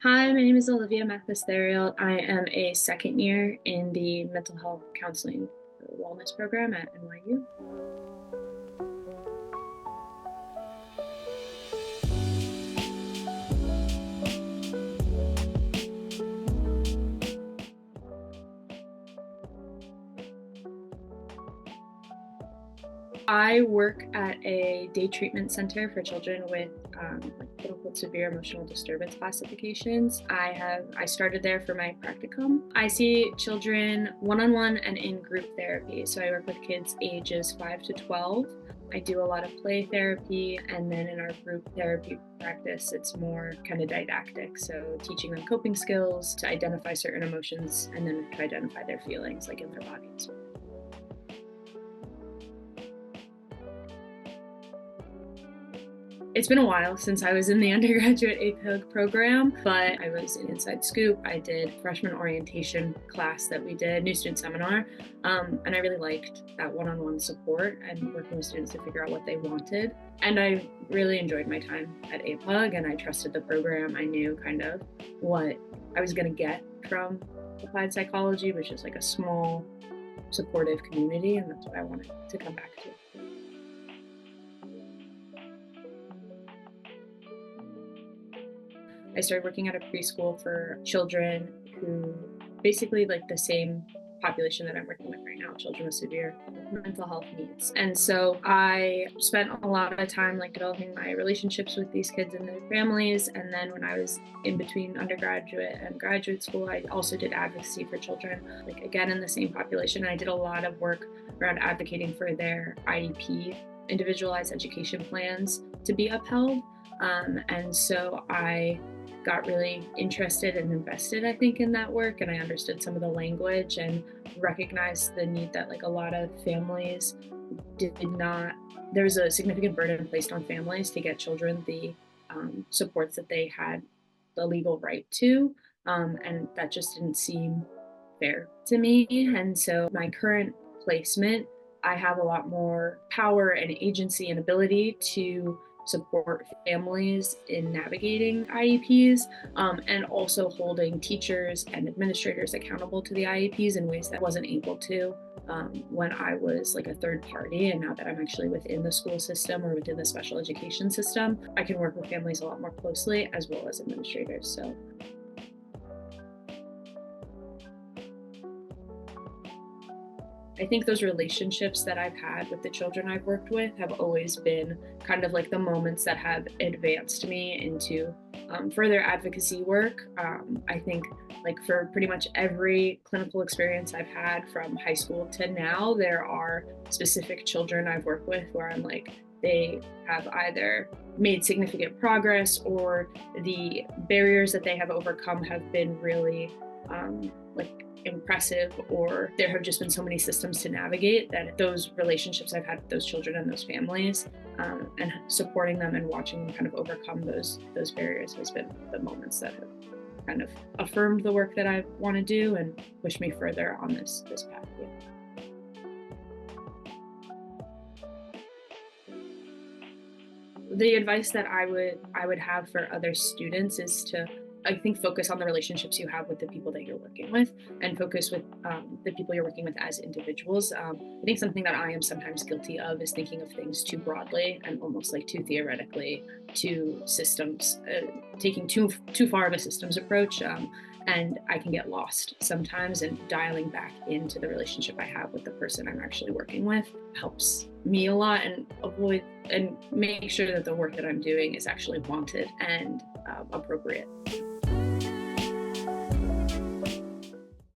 Hi, my name is Olivia Matthes Theriault. I am a second year in the mental health counseling wellness program at NYU. I work at a day treatment center for children with quote unquote severe emotional disturbance classifications. I started there for my practicum. I see children one-on-one and in group therapy. So I work with kids ages 5 to 12. I do a lot of play therapy, and then in our group therapy practice, it's more kind of didactic. So teaching them coping skills to identify certain emotions and then to identify their feelings like in their bodies. It's been a while since I was in the undergraduate APUG program, but I was in Inside Scoop. I did freshman orientation class that we did, new student seminar, and I really liked that one-on-one support and working with students to figure out what they wanted. And I really enjoyed my time at APUG, and I trusted the program. I knew kind of what I was going to get from applied psychology, which is like a small, supportive community, and that's what I wanted to come back to. I started working at a preschool for children who basically like the same population that I'm working with right now, children with severe mental health needs. And so I spent a lot of time like developing my relationships with these kids and their families. And then when I was in between undergraduate and graduate school, I also did advocacy for children, like again in the same population. I did a lot of work around advocating for their IEP, individualized education plans, to be upheld. And so I got really interested and invested, I think, in that work. And I understood some of the language and recognized the need that like a lot of families did not, there was a significant burden placed on families to get children the supports that they had the legal right to. And that just didn't seem fair to me. And so my current placement, I have a lot more power and agency and ability to support families in navigating IEPs, and also holding teachers and administrators accountable to the IEPs in ways that I wasn't able to when I was like a third party. And now that I'm actually within the school system or within the special education system, I can work with families a lot more closely as well as administrators. So I think those relationships that I've had with the children I've worked with have always been kind of like the moments that have advanced me into further advocacy work. I think like for pretty much every clinical experience I've had from high school to now, there are specific children I've worked with where I'm like, they have either made significant progress or the barriers that they have overcome have been really like impressive, or there have just been so many systems to navigate that those relationships I've had with those children and those families, and supporting them and watching them kind of overcome those barriers has been the moments that have kind of affirmed the work that I want to do and pushed me further on this path. Yeah. The advice that I would have for other students is to, I think, focus on the relationships you have with the people that you're working with, and focus with the people you're working with as individuals. I think something that I am sometimes guilty of is thinking of things too broadly and almost like too theoretically, to systems, taking too far of a systems approach. And I can get lost sometimes, and dialing back into the relationship I have with the person I'm actually working with helps me a lot, and avoid and make sure that the work that I'm doing is actually wanted and appropriate.